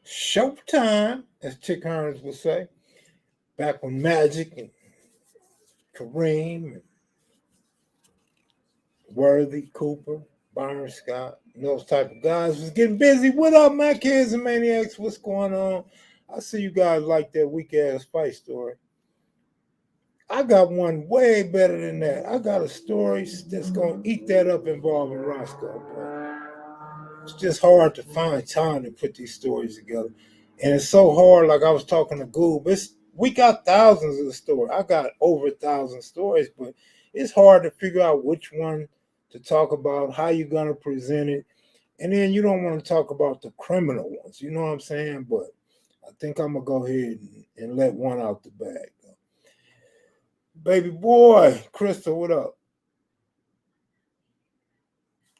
Showtime, as Chick Hearns would say, back when Magic and Kareem and Worthy, Cooper, Byron Scott, and those type of guys was getting busy. What up, my kids and maniacs? What's going on? I see you guys like that weak ass fight story. I got one way better than that. I got a story that's gonna eat that up involving Roscoe, bro. It's just hard to find time to put these stories together. And it's so hard, like I was talking to Goob. We got thousands of the stories. I got over 1,000 stories, but it's hard to figure out which one to talk about, how you're gonna present it. And then you don't want to talk about the criminal ones, you know what I'm saying? But I think I'm gonna go ahead and let one out the bag. Baby boy, Crystal, what up?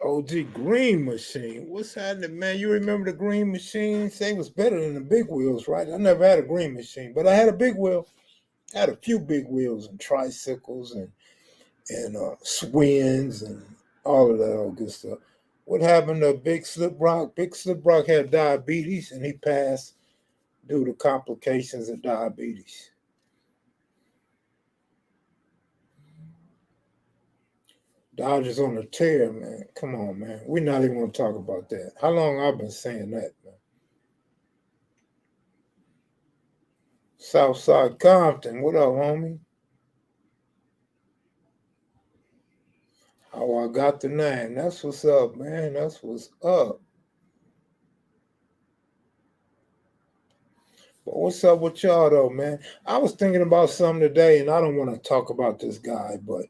OG Green Machine. What's happening, man? You remember the Green Machine? Say it was better than the big wheels, right? I never had a Green Machine, but I had a big wheel. I had a few big wheels and tricycles and swings and all of that old good stuff. What happened to Big Slip Rock? Big Slip Rock had diabetes and he passed due to complications of diabetes. Dodgers on a tear, man. Come on, man. We're not even going to talk about that. How long I've been saying that, man? Southside Compton. What up, homie? How I got the name. That's what's up, man. That's what's up. But what's up with y'all, though, man? I was thinking about something today, and I don't want to talk about this guy, but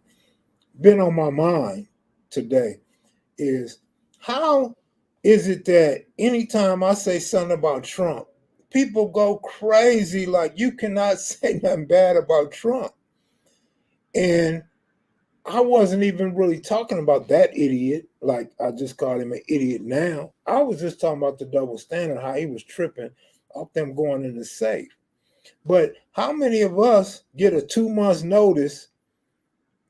been on my mind today is how is it that anytime I say something about Trump, people go crazy like you cannot say nothing bad about Trump. And I wasn't even really talking about that idiot. Like I just called him an idiot now. I was just talking about the double standard, how he was tripping off them going in the safe. But how many of us get a 2 months notice,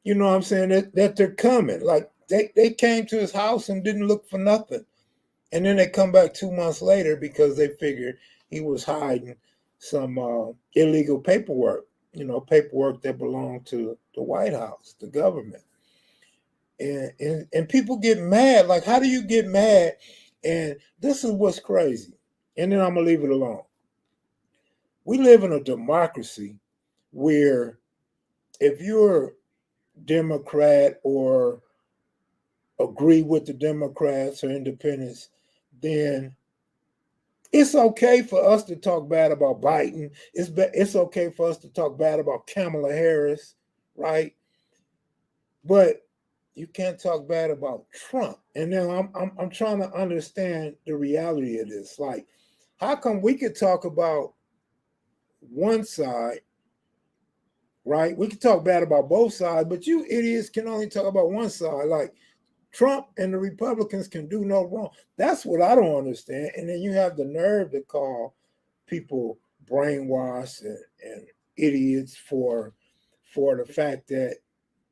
you know what I'm saying, that they're coming? Like they came to his house and didn't look for nothing. And then they come back 2 months later because they figured he was hiding some illegal paperwork, paperwork that belonged to the White House, the government. And people get mad. Like, how do you get mad? And this is what's crazy. And then I'm gonna leave it alone. We live in a democracy where if you're Democrat or agree with the Democrats or independents, then it's okay for us to talk bad about Biden. It's okay for us to talk bad about Kamala Harris, right? But you can't talk bad about Trump. And now I'm trying to understand the reality of this. Like, how come we could talk about one side, right? We can talk bad about both sides, but you idiots can only talk about one side. Like Trump and the Republicans can do no wrong. That's what I don't understand. And then you have the nerve to call people brainwashed and idiots for the fact that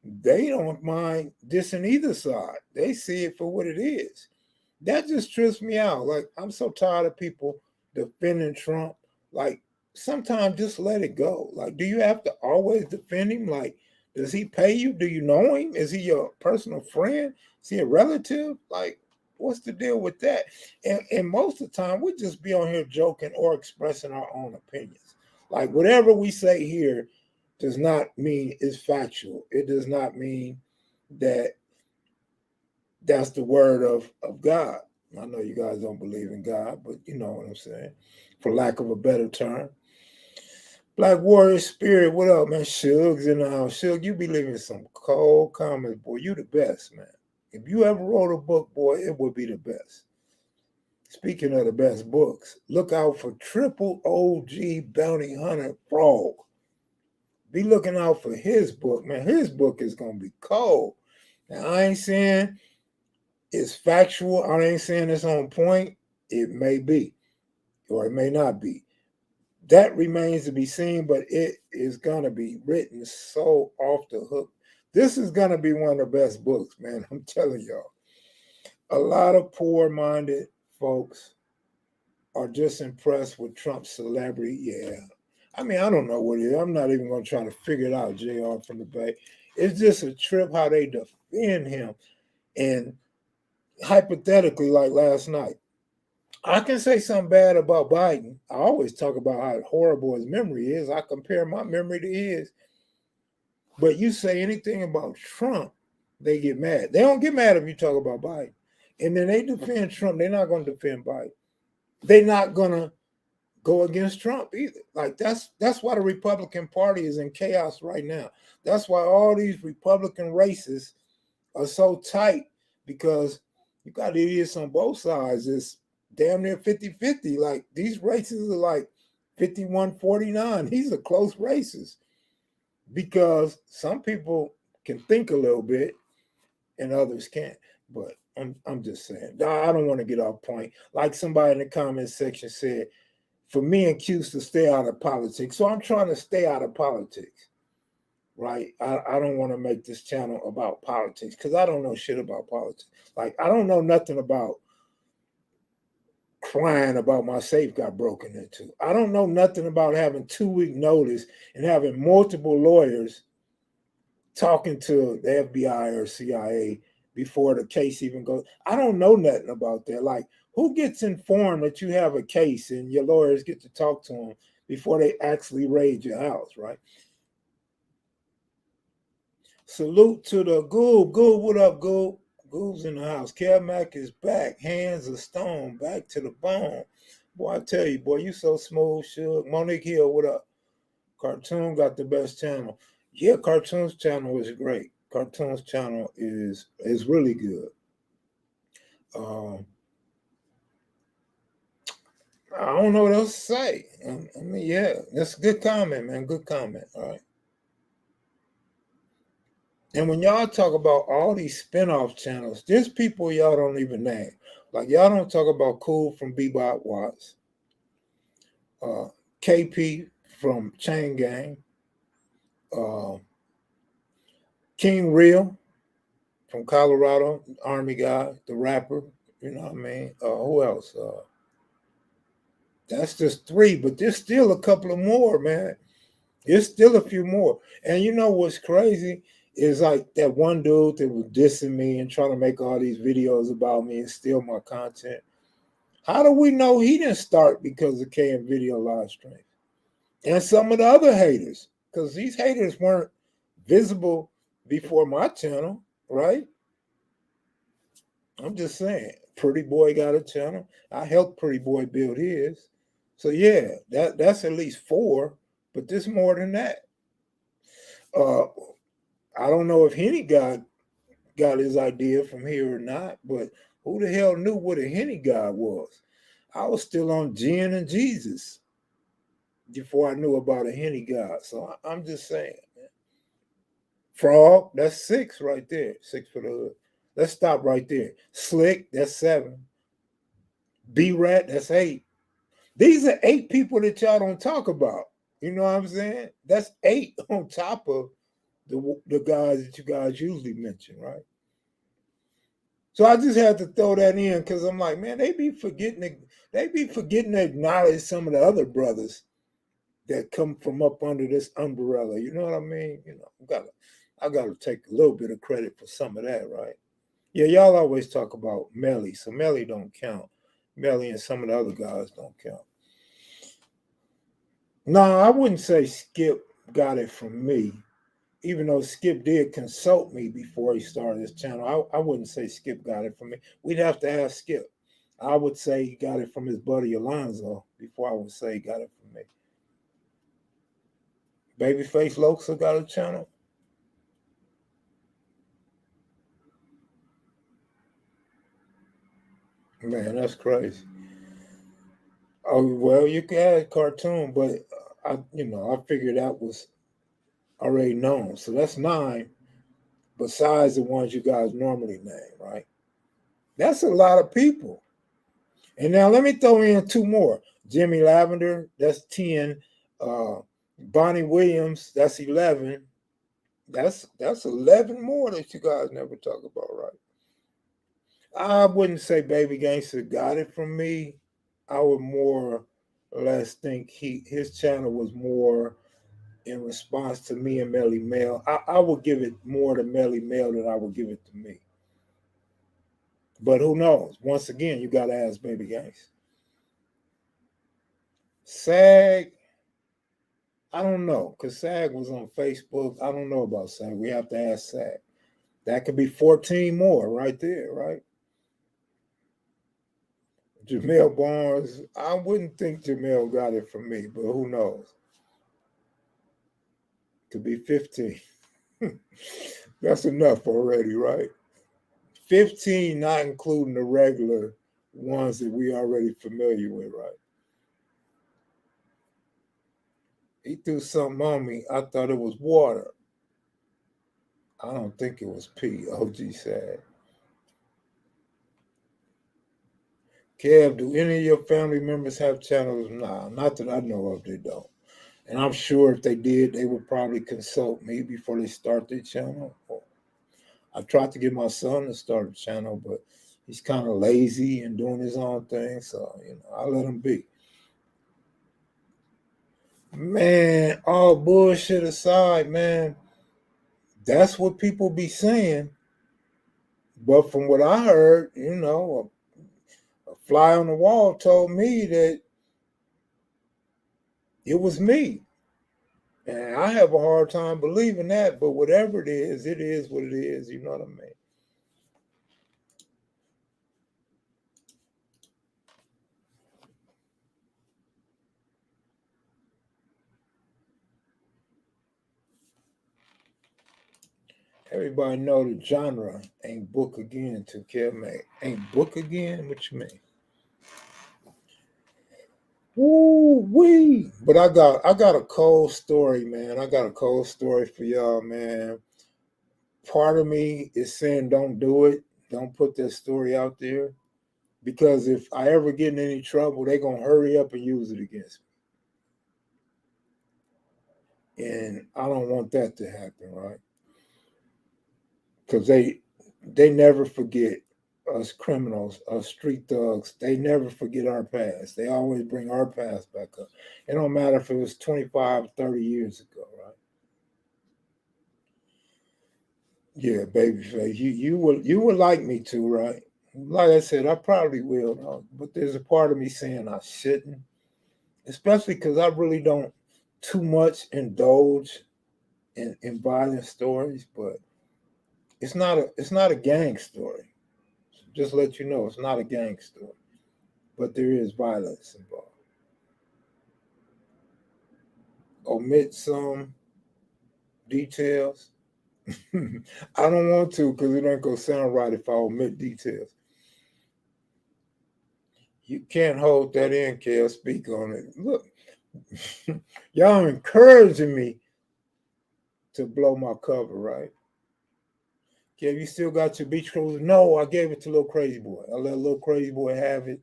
they don't mind dissing either side. They see it for what it is. That just trips me out. Like, I'm so tired of people defending Trump. Like, sometimes just let it go. Like, do you have to always defend him? Like, does he pay you? Do you know him? Is he your personal friend? Is he a relative? Like, what's the deal with that? And most of the time, we just be on here joking or expressing our own opinions. Like, whatever we say here does not mean it's factual. It does not mean that that's the word of God. I know you guys don't believe in God, but you know what I'm saying, for lack of a better term. Black Warrior Spirit, what up, man? Shug's in the house. Shug, you be living some cold comments, boy. You the best, man. If you ever wrote a book, boy, it would be the best. Speaking of the best books, look out for Triple OG Bounty Hunter Frog. Be looking out for his book, man. His book is gonna be cold. Now I ain't saying it's factual. I ain't saying it's on point. It may be, or it may not be. That remains to be seen, but it is gonna be written so off the hook. This is gonna be one of the best books, man. I'm telling y'all. A lot of poor-minded folks are just impressed with Trump's celebrity. Yeah. I mean, I don't know what it is. I'm not even going to try to figure it out, JR from the Bay. It's just a trip how they defend him. And hypothetically, like last night, I can say something bad about Biden. I always talk about how horrible his memory is. I compare my memory to his. But you say anything about Trump, they get mad. They don't get mad if you talk about Biden. And then they defend Trump. They're not going to defend Biden. They're not going to go against Trump either. Like that's why the Republican Party is in chaos right now. That's why all these Republican races are so tight, because you got idiots on both sides. It's damn near 50-50. Like these races are like 51-49. These are close races because some people can think a little bit and others can't. But I'm just saying, I don't want to get off point. Like somebody in the comment section said, for me and Q's to stay out of politics. So I'm trying to stay out of politics, right? I don't want to make this channel about politics because I don't know shit about politics. Like, I don't know nothing about crying about my safe got broken into. I don't know nothing about having 2-week notice and having multiple lawyers talking to the FBI or CIA before the case even goes. I don't know nothing about that. Like, who gets informed that you have a case and your lawyers get to talk to them before they actually raid your house, right? Salute to the Goob. Goob, what up, Goob? Goob's in the house. Kevmac is back. Hands of stone. Back to the bone. Boy, I tell you, boy, you so smooth, Suge. Monique Hill, what up? Cartoon got the best channel. Yeah, Cartoon's channel is great. Cartoon's channel is really good. I don't know what else to say. I mean, yeah, that's a good comment, man. Good comment. All right. And when y'all talk about all these spinoff channels, there's people y'all don't even name. Like, y'all don't talk about Cool from Bebop Watts, KP from Chain Gang, uh, King Real from Colorado, Army guy, the rapper. You know what I mean? Who else? That's just 3, but there's still a couple of more, man. There's still a few more. And you know what's crazy is like that one dude that was dissing me and trying to make all these videos about me and steal my content. How do we know he didn't start because of KM Video live stream? And some of the other haters, because these haters weren't visible before my channel, right? I'm just saying, Pretty Boy got a channel. I helped Pretty Boy build his. So yeah, that's at least 4, but there's more than that. I don't know if Henny got his idea from here or not, but who the hell knew what a Henny God was? I was still on Gin and Jesus before I knew about a Henny God. So I'm just saying, man. Frog, that's 6 right there. 6 for the hood. Let's stop right there. Slick, that's 7. B-Rat, that's 8. These are 8 people that y'all don't talk about. You know what I'm saying? That's 8 on top of the guys that you guys usually mention, right? So I just had to throw that in because I'm like, man, they be forgetting to acknowledge some of the other brothers that come from up under this umbrella. You know what I mean? You know, I gotta take a little bit of credit for some of that, right? Yeah, y'all always talk about Melly, so Melly don't count. Melly and some of the other guys don't count. No, I wouldn't say Skip got it from me, even though Skip did consult me before he started his channel. I wouldn't say Skip got it from me. We'd have to ask Skip. I would say he got it from his buddy Alonzo before I would say he got it from me. Babyface Loxa got a channel. Man, that's crazy. Oh well, you can add cartoon, but I figured that was already known. So that's 9, besides the ones you guys normally name, right? That's a lot of people. And now let me throw in 2 more. Jimmy Lavender, that's 10. Bonnie Williams, that's 11. That's 11 more that you guys never talk about, right? I wouldn't say Baby Gangster got it from me. I would more or less think his channel was more in response to me and Melly Mel. I would give it more to Melly Mel than I would give it to me. But who knows? Once again, you gotta ask Baby Gangs. SAG, I don't know, because SAG was on Facebook. I don't know about SAG. We have to ask SAG. That could be 14 more right there, right? Jamel Barnes, I wouldn't think Jamel got it from me, but who knows? Could be 15. That's enough already, right? 15, not including the regular ones that we already familiar with, right? He threw something on me. I thought it was water. I don't think it was pee, OG said. Kev, do any of your family members have channels? Nah, not that I know of, they don't. And I'm sure if they did, they would probably consult me before they start their channel. I tried to get my son to start a channel, but he's kind of lazy and doing his own thing. So, I let him be. Man, all bullshit aside, man, that's what people be saying. But from what I heard, a fly on the wall told me that it was me. And I have a hard time believing that, but whatever it is what it is. You know what I mean? Everybody know the genre ain't book again to Kevmac. Ain't book again? What you mean? Woo wee! But I got a cold story, man. I got a cold story for y'all, man. Part of me is saying don't do it. Don't put that story out there. Because if I ever get in any trouble, they're gonna hurry up and use it against me. And I don't want that to happen, right? Because they never forget us criminals, us street thugs. They never forget our past. They always bring our past back up. It don't matter if it was 25, 30 years ago, right? Yeah, babyface. You would like me to, right? Like I said, I probably will, but there's a part of me saying I shouldn't, especially because I really don't too much indulge in violent stories. But it's not a gang story. Just let you know, it's not a gang story, but there is violence involved. Omit some details. I don't want to because it ain't gonna sound right if I omit details. You can't hold that in, Kel. Speak on it. Look, y'all encouraging me to blow my cover, right? Kev, you still got your beach cruiser? No, I gave it to little crazy boy. I let little crazy boy have it.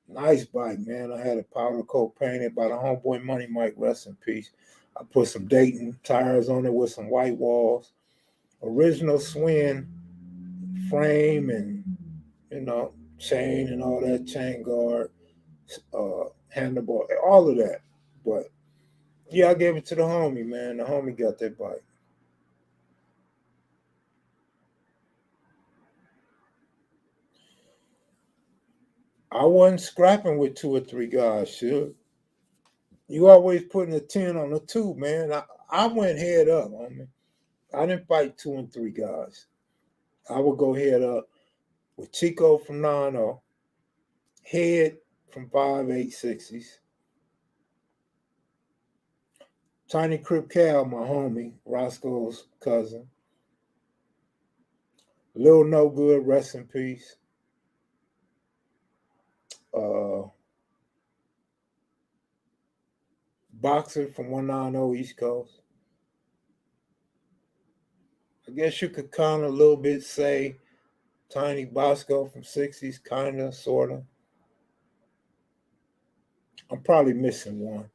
Nice bike, man. I had a powder coat painted by the homeboy Money Mike, rest in peace. I put some Dayton tires on it with some white walls. Original Swin frame and, chain and all that, chain guard, handlebar, all of that. But yeah, I gave it to the homie, man. The homie got that bike. I wasn't scrapping with two or three guys, sure. You always putting a 10 on a two, man. I went head up, homie. I didn't fight two and three guys. I would go head up with Chico from 9-0, Head from 5.860s, Tiny Crip Cal, my homie, Roscoe's cousin, Lil No Good, rest in peace. Uh, Boxer from 190 East Coast. I guess you could kind of a little bit say Tiny Bosco from 60s, kind of, sort of. I'm probably missing one.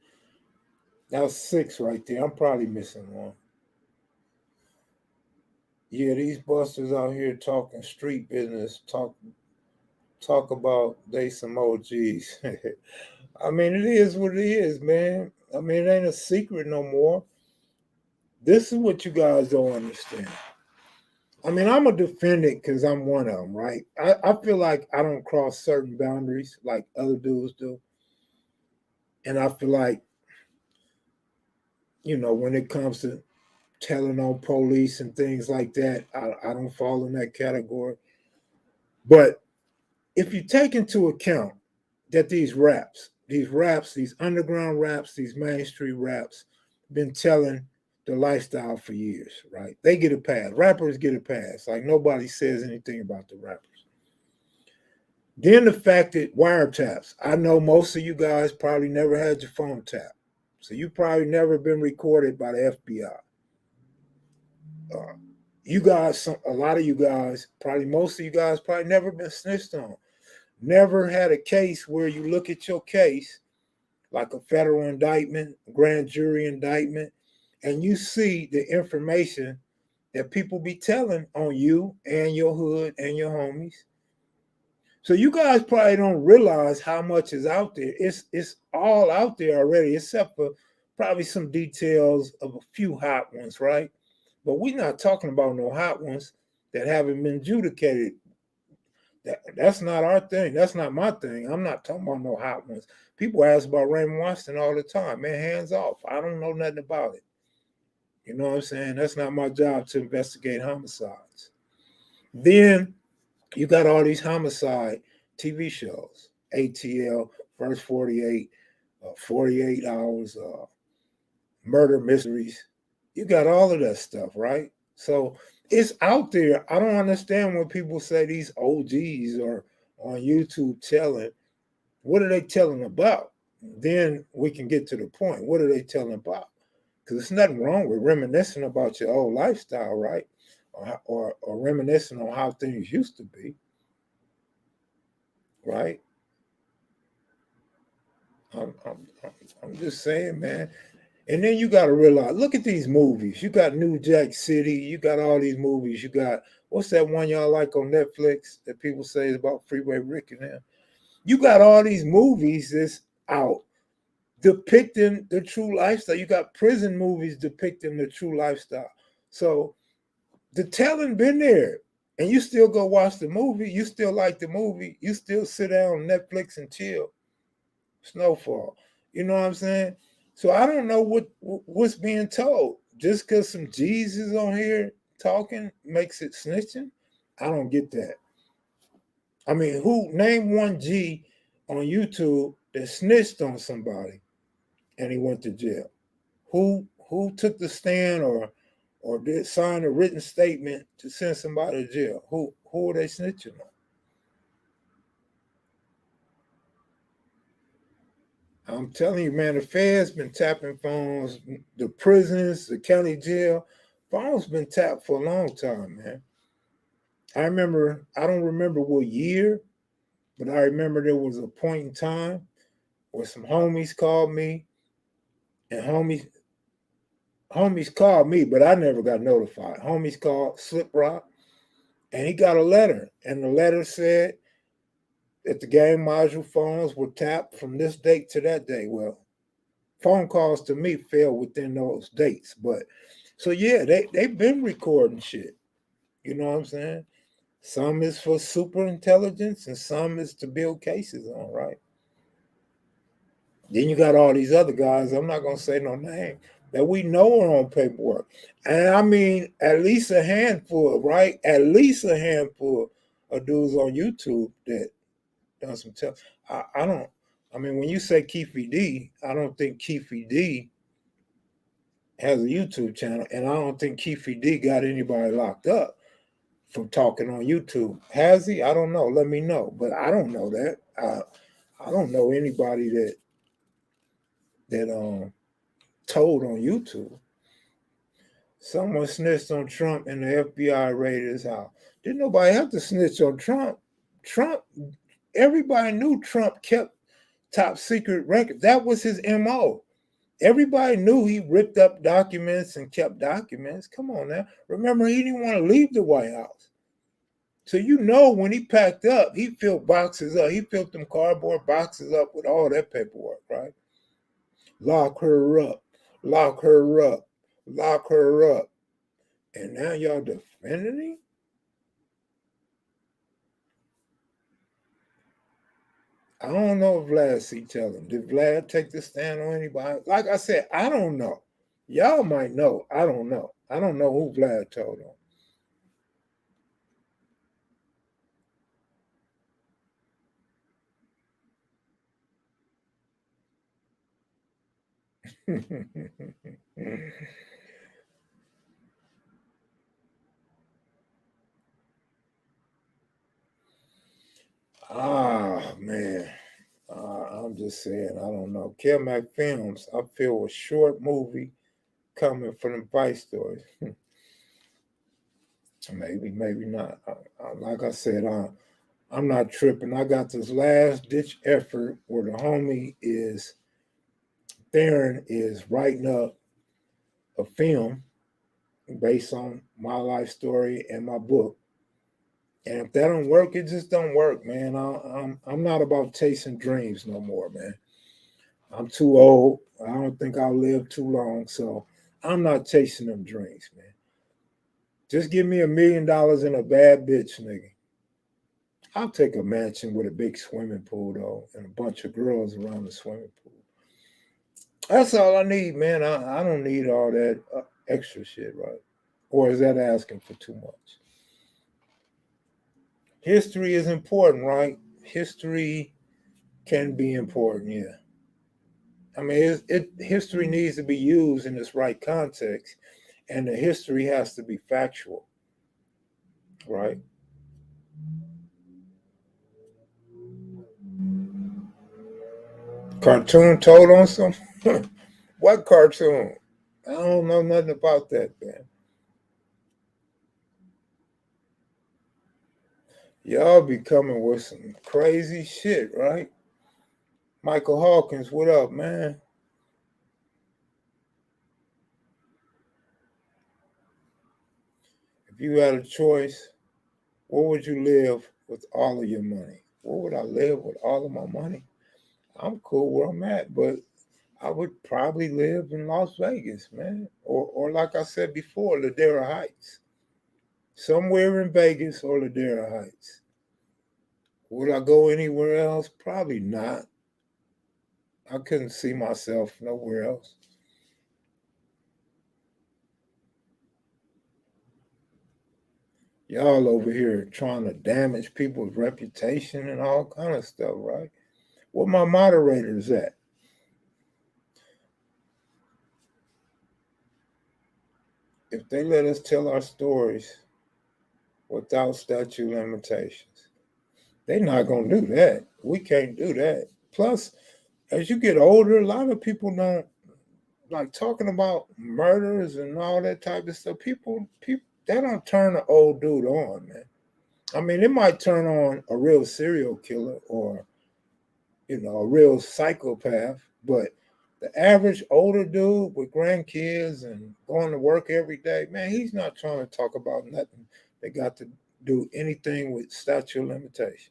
That was six right there. I'm probably missing one. Yeah, these busters out here talking street business, talk about they some OGs. I mean, it is what it is, man. I mean, it ain't a secret no more. This is what you guys don't understand. I mean, I'm a defendant because I'm one of them, right? I feel like I don't cross certain boundaries like other dudes do. And I feel like, when it comes to telling on police and things like that, I don't fall in that category. But if you take into account that these underground raps, these mainstream raps, been telling the lifestyle for years, right? They get a pass. Rappers get a pass. Like nobody says anything about the rappers. Then the fact that wiretaps, I know most of you guys probably never had your phone tapped. So you probably never been recorded by the FBI. You guys, a lot of you guys, probably most of you guys probably never been snitched on. Never had a case where you look at your case like a federal indictment, grand jury indictment, and you see the information that people be telling on you and your hood and your homies. So you guys probably don't realize how much is out there. It's all out there already, except for probably some details of a few hot ones, right? But we're not talking about no hot ones that haven't been adjudicated. That's not our thing. That's not my thing. I'm not talking about no hot ones. People ask about Raymond Washington all the time. Man, hands off. I don't know nothing about it. You know what I'm saying? That's not my job to investigate homicides. Then you got all these homicide TV shows. ATL, First 48, 48 Hours, Murder Mysteries. You got all of that stuff, right? So it's out there. I don't understand when people say these OGs are on YouTube telling. What are they telling about? Then we can get to the point. What are they telling about? Because there's nothing wrong with reminiscing about your old lifestyle, right? Or reminiscing on how things used to be, right? I'm just saying, man. And then you got to realize, look at these movies. You got New Jack City. You got all these movies. You got, what's that one y'all like on Netflix that people say is about Freeway Rick and them? You got all these movies that's out depicting the true lifestyle. You got prison movies depicting the true lifestyle. So the telling been there. And you still go watch the movie. You still like the movie. You still sit down on Netflix and chill. Snowfall. You know what I'm saying? So I don't know what's being told. Just because some G's is on here talking makes it snitching. I don't get that. I mean, name one G on YouTube that snitched on somebody and he went to jail? Who took the stand or did sign a written statement to send somebody to jail? Who are they snitching on? I'm telling you, man, the Fed's been tapping phones, the prisons, the county jail, phones been tapped for a long time, man. I don't remember what year, but I remember there was a point in time where some homies called me, and homies called me, but I never got notified. Homies called Slip Rock, and he got a letter, and the letter said that the game module phones were tapped from this date to that day. Well, phone calls to me fell within those dates, but so yeah, they've been recording shit. You know what I'm saying? Some is for super intelligence, and some is to build cases on, right? Then you got all these other guys. I'm not gonna say no name that we know are on paperwork, and I mean at least a handful, right? At least a handful of dudes on YouTube that done some tell. I don't. I mean, when you say Keefe D, I don't think Keefe D has a YouTube channel, and I don't think Keefe D got anybody locked up from talking on YouTube. Has he? I don't know. Let me know. But I don't know that. I don't know anybody that told on YouTube. Someone snitched on Trump and the FBI raided his house. Didn't nobody have to snitch on Trump. Everybody knew Trump kept top secret records. That was his MO. Everybody knew he ripped up documents and kept documents. Come on now. Remember, he didn't want to leave the White House. So you know when he packed up, he filled boxes up. He filled them cardboard boxes up with all that paperwork, right? Lock her up, lock her up, lock her up. And now y'all defending him? I don't know if Vlad see tell him. Did Vlad take the stand on anybody? Like I said, I don't know. Y'all might know. I don't know. I don't know who Vlad told on. Man. I'm just saying, I don't know. Kevmac Films, I feel a short movie coming from the Vice stories. Maybe, maybe not. Like I said, I'm not tripping. I got this last ditch effort where the homie is, Theron is writing up a film based on my life story and my book. And if that don't work, it just don't work, man. I'm not about chasing dreams no more, man. I'm too old. I don't think I'll live too long, so I'm not chasing them dreams, man. Just give me $1 million and a bad bitch, nigga. I'll take a mansion with a big swimming pool though, and a bunch of girls around the swimming pool. That's all I need, man. I don't need all that extra shit, right? Or is that asking for too much? History is important, right? History can be important, yeah. I mean, history needs to be used in its right context, and the history has to be factual, right? Cartoon told on some? What cartoon? I don't know nothing about that, man. Y'all be coming with some crazy shit, right? Michael Hawkins, what up, man? If you had a choice, where would you live with all of your money? Where would I live with all of my money? I'm cool where I'm at, but I would probably live in Las Vegas, man. Or like I said before, Ladera Heights. Somewhere in Vegas or Ladera Heights. Would I go anywhere else? Probably not. I couldn't see myself nowhere else. Y'all over here trying to damage people's reputation and all kind of stuff, right? Where my moderators at? If they let us tell our stories without statute limitations, they're not gonna do that. We can't do that. Plus, as you get older, a lot of people don't like talking about murders and all that type of stuff. People, they don't turn an old dude on, man. I mean, it might turn on a real serial killer or a real psychopath, but the average older dude with grandkids and going to work every day, man, he's not trying to talk about nothing that got to do anything with statute of limitations.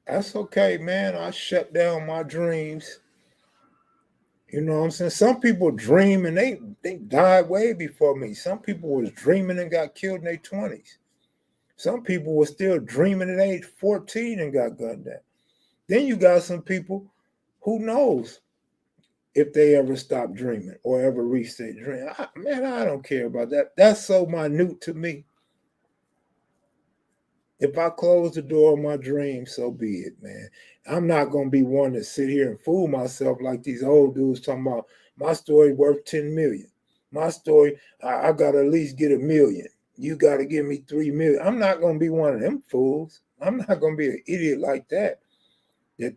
That's okay, man. I shut down my dreams. You know what I'm saying? Some people dream and they died way before me. Some people was dreaming and got killed in their 20s. Some people were still dreaming at age 14 and got gunned down. Then you got some people who knows if they ever stop dreaming or ever reach their dream. Man, I don't care about that. That's so minute to me. If I close the door on my dream, so be it, man. I'm not gonna be one to sit here and fool myself like these old dudes talking about my story worth 10 million. My story, I gotta at least get 1 million. You gotta give me 3 million. I'm not gonna be one of them fools. I'm not gonna be an idiot like that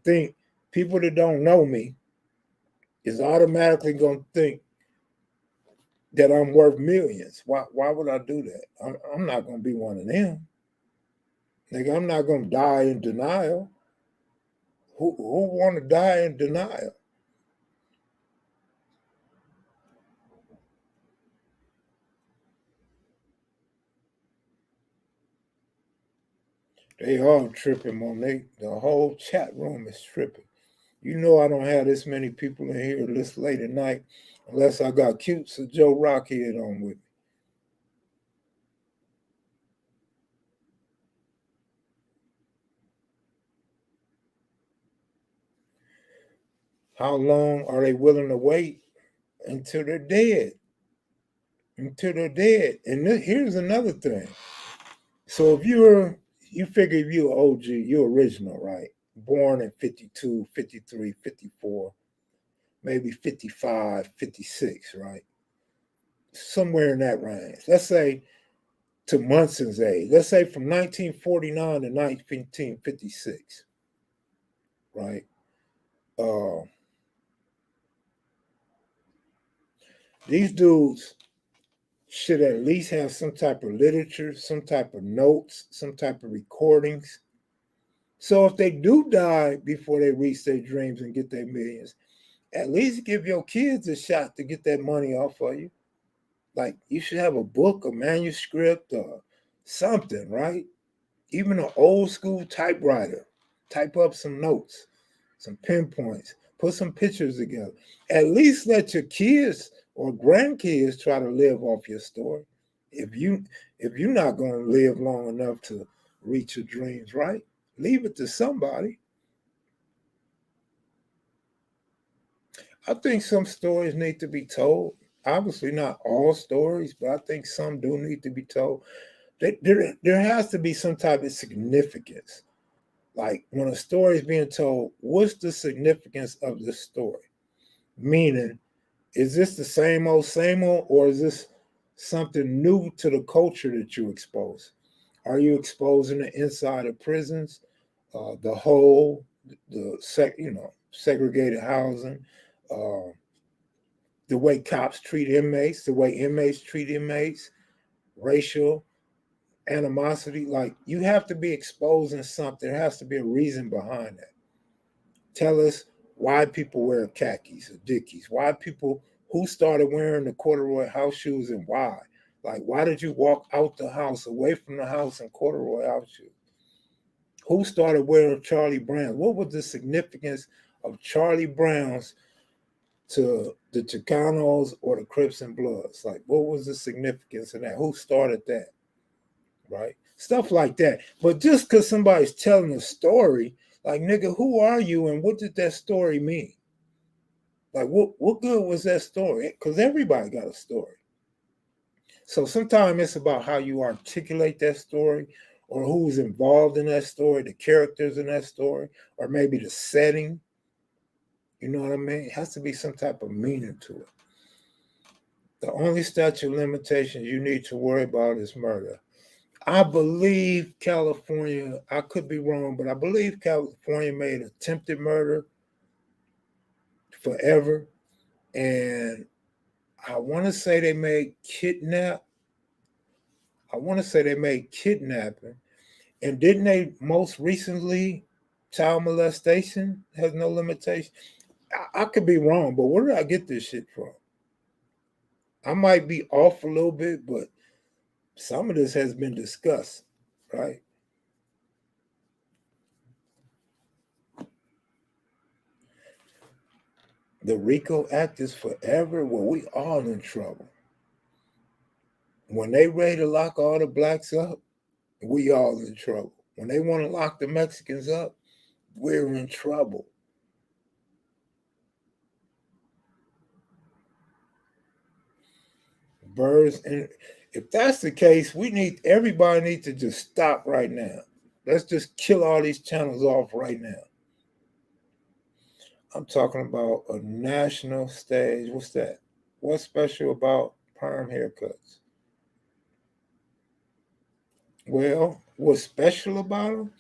think people that don't know me is automatically gonna think that I'm worth millions. Why would I do that? I'm not gonna be one of them. Nigga, I'm not gonna die in denial. Who want to die in denial? They all tripping, Monet. The whole chat room is tripping. You know I don't have this many people in here this late at night unless I got Cutes or Joe Rockhead on with me. How long are they willing to wait until they're dead? Until they're dead. And here's another thing. So if you figure if you're OG, you're original, right? Born in 52, 53, 54, maybe 55, 56, right? Somewhere in that range. Let's say to Munson's age. Let's say from 1949 to 1956, right? Uh, these dudes should at least have some type of literature, some type of notes, some type of recordings. So if they do die before they reach their dreams and get their millions, at least give your kids a shot to get that money off of you. Like you should have a book, a manuscript, or something, right? Even an old school typewriter. Type up some notes, some pinpoints, put some pictures together. At least let your kids or grandkids try to live off your story. If you if you're not going to live long enough to reach your dreams, right? Leave it to somebody. I think some stories need to be told. Obviously, not all stories, but I think some do need to be told. There has to be some type of significance. Like when a story is being told, what's the significance of this story? Meaning, is this the same old, or is this something new to the culture that you expose? Are you exposing the inside of prisons, the whole, segregated housing, uh, the way cops treat inmates, the way inmates treat inmates, racial animosity? Like you have to be exposing something. There has to be a reason behind that. Tell us why people wear khakis or dickies. Why people who started wearing the corduroy house shoes and why? Like, why did you walk out the house, away from the house in corduroy house shoes? Who started wearing Charlie Brown? What was the significance of Charlie Brown's to the Chicanos or the Crips and Bloods? Like, what was the significance of that? Who started that? Right? Stuff like that. But just because somebody's telling a story, like, nigga, who are you and what did that story mean? Like, what good was that story? Because everybody got a story. So sometimes it's about how you articulate that story or who's involved in that story, the characters in that story, or maybe the setting. You know what I mean? It has to be some type of meaning to it. The only statute of limitations you need to worry about is murder. I believe California, I could be wrong, but I believe California made attempted murder forever. And I want to say they made kidnap. I want to say they made kidnapping. And didn't they most recently child molestation has no limitation? I could be wrong, but where did I get this shit from? I might be off a little bit, but some of this has been discussed, right? The RICO Act is forever. Well, we all in trouble. When they ready to lock all the blacks up, we all in trouble. When they want to lock the Mexicans up, we're in trouble. Birds, and if that's the case, everybody needs to just stop right now. Let's just kill all these channels off right now. I'm talking about a national stage. What's that? What's special about perm haircuts? Well, what's special about them?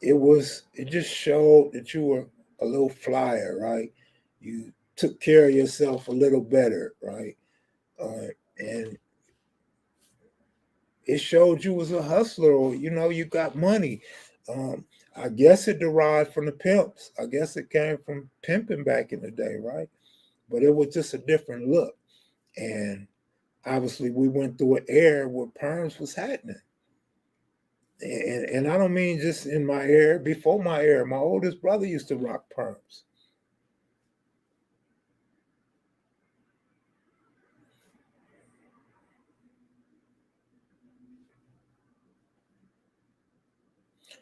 It just showed that you were a little flyer, right? You took care of yourself a little better, right? And it showed you was a hustler, or you got money. Um, I guess it derived from the pimps. I guess it came from pimping back in the day, right? But it was just a different look. And obviously, we went through an era where perms was happening. And I don't mean just in my era. Before my era, my oldest brother used to rock perms.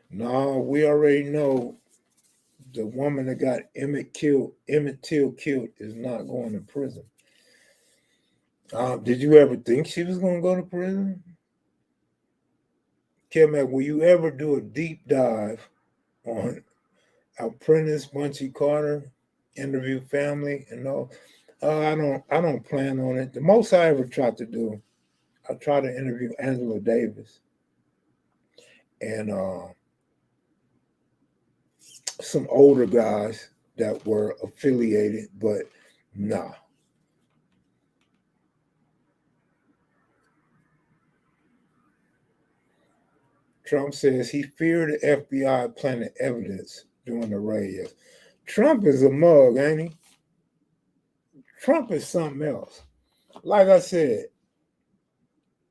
No, we already know the woman that got Emmett Till killed is not going to prison. Did you ever think she was going to go to prison? Mac, will you ever do a deep dive on Apprentice Bunchy Carter, interview family, and all? I don't plan on it. The most I ever tried to do, I tried to interview Angela Davis and some older guys that were affiliated, but nah. Trump says he feared the FBI planted evidence during the raid. Trump is a mug, ain't he? Trump is something else. Like I said,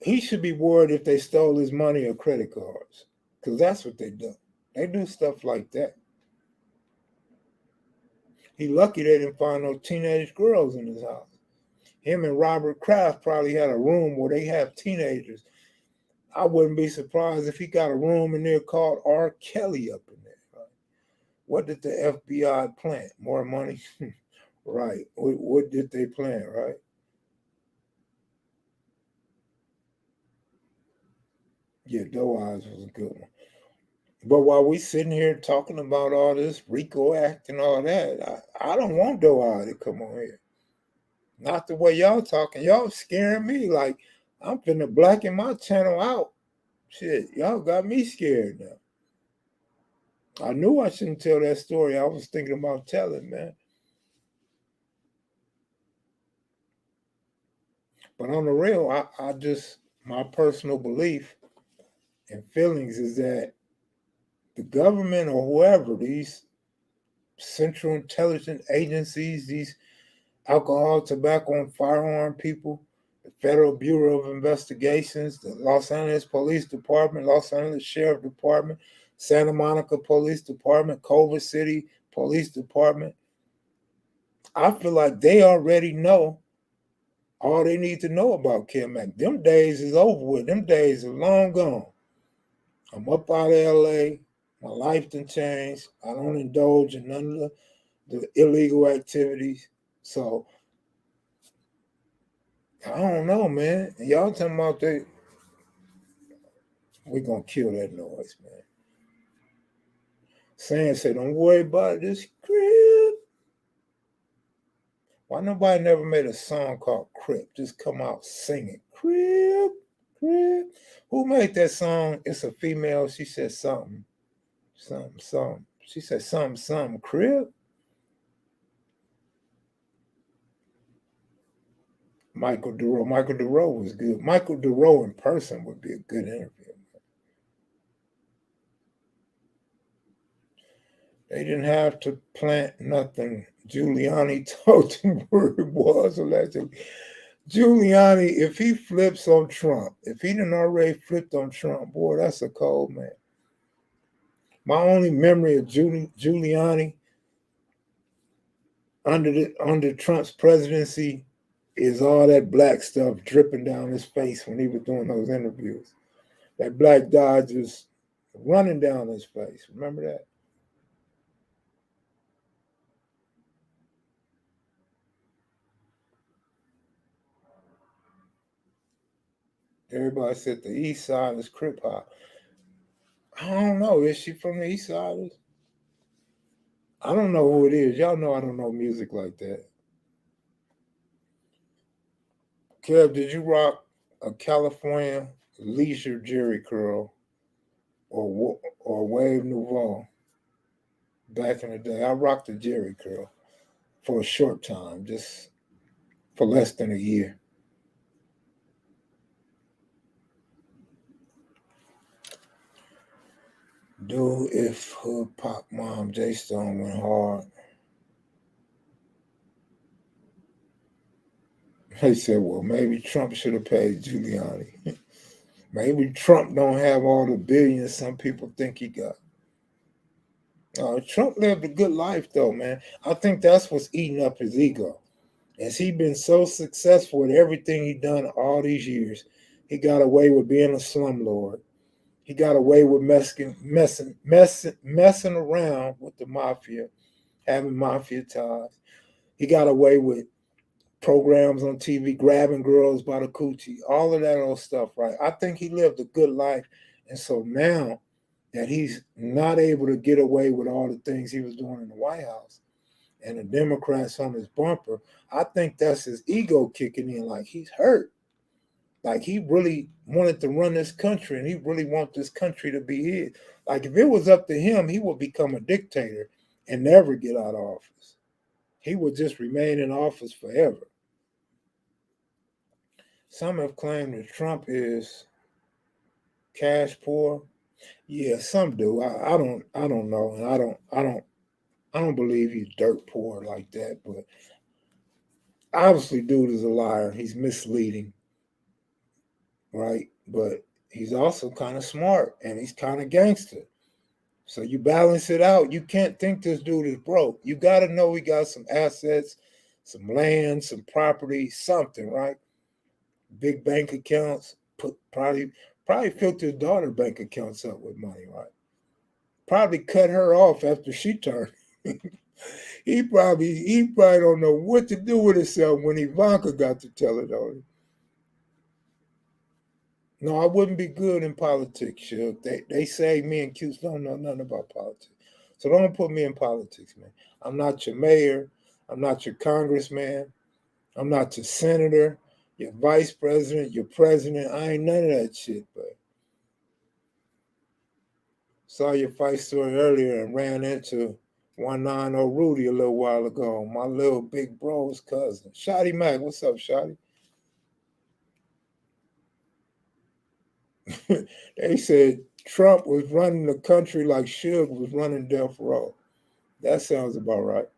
he should be worried if they stole his money or credit cards, because that's what they do. They do stuff like that. He lucky they didn't find no teenage girls in his house. Him and Robert Kraft probably had a room where they have teenagers. I wouldn't be surprised if he got a room in there called R. Kelly up in there. Right? What did the FBI plant? More money? Right. What did they plant, right? Yeah, Doe Eyes was a good one. But while we sitting here talking about all this RICO Act and all that, I don't want Doe Eye to come on here. Not the way y'all talking. Y'all scaring me. Like, I'm finna blacken my channel out. Shit, y'all got me scared now. I knew I shouldn't tell that story. I was thinking about telling, man. But on the real, I just, my personal belief and feelings is that the government or whoever, these central intelligence agencies, these alcohol, tobacco, and firearm people, the Federal Bureau of Investigations, the Los Angeles Police Department, Los Angeles Sheriff Department, Santa Monica Police Department, Culver City Police Department. I feel like they already know all they need to know about Mac. Them days is over with. Them days are long gone. I'm up out of LA. My life done changed. I don't indulge in none of the illegal activities. So I don't know, man. Y'all talking about we gonna kill that noise, man. Saying say, don't worry about this crib. Why nobody never made a song called Crip? Just come out singing. Crip, crip. Who made that song? It's a female. She said something. Something, something. She said something, something. Crip? Michael Duro. Michael Duro was good. Michael Duro in person would be a good interview. They didn't have to plant nothing. Giuliani told them where it was allegedly. Giuliani, if he flips on Trump, if he didn't already flipped on Trump, boy, that's a cold man. My only memory of Giuliani under Trump's presidency is all that black stuff dripping down his face when he was doing those interviews. That black dye just running down his face. Remember that? Everybody said the East Side is Crip Hop. I don't know. Is she from the East Side? I don't know who it is. Y'all know I don't know music like that. Kev, did you rock a California leisure jerry curl or wave nouveau back in the day? I rocked a jerry curl for a short time, just for less than a year. Dude, if Hood Pop Mom J Stone went hard, they said, well, maybe Trump should have paid Giuliani. Maybe Trump don't have all the billions some people think he got. Trump lived a good life though, man. I think that's what's eating up his ego. As he been so successful at everything he done all these years, he got away with being a slumlord. He got away with messing around with the mafia, having mafia ties. He got away with programs on TV, grabbing girls by the coochie, all of that old stuff, right? I think he lived a good life. And so now that he's not able to get away with all the things he was doing in the White House and the Democrats on his bumper, I think that's his ego kicking in. Like he's hurt. Like he really wanted to run this country and he really wants this country to be his. Like if it was up to him, he would become a dictator and never get out of office. He would just remain in office forever. Some have claimed that Trump is cash poor. Yeah, some do. I don't know. And I don't believe he's dirt poor like that, but obviously dude is a liar. He's misleading, right? But he's also kind of smart and he's kind of gangster. So you balance it out. You can't think this dude is broke. You got to know he got some assets, some land, some property, something, right? Big bank accounts. Probably filled his daughter bank accounts up with money, right? Probably cut her off after she turned. he probably don't know what to do with himself when Ivanka got to tell it on him. No, I wouldn't be good in politics, Shug. They say me and Cuse don't know nothing about politics. So don't put me in politics, man. I'm not your mayor. I'm not your congressman. I'm not your senator, your vice president, your president. I ain't none of that shit, but saw your fight story earlier and ran into 190 Rudy a little while ago. My little big bro's cousin. Shotty Mac, what's up, Shotty? They said Trump was running the country like Suge was running Death Row. That sounds about right.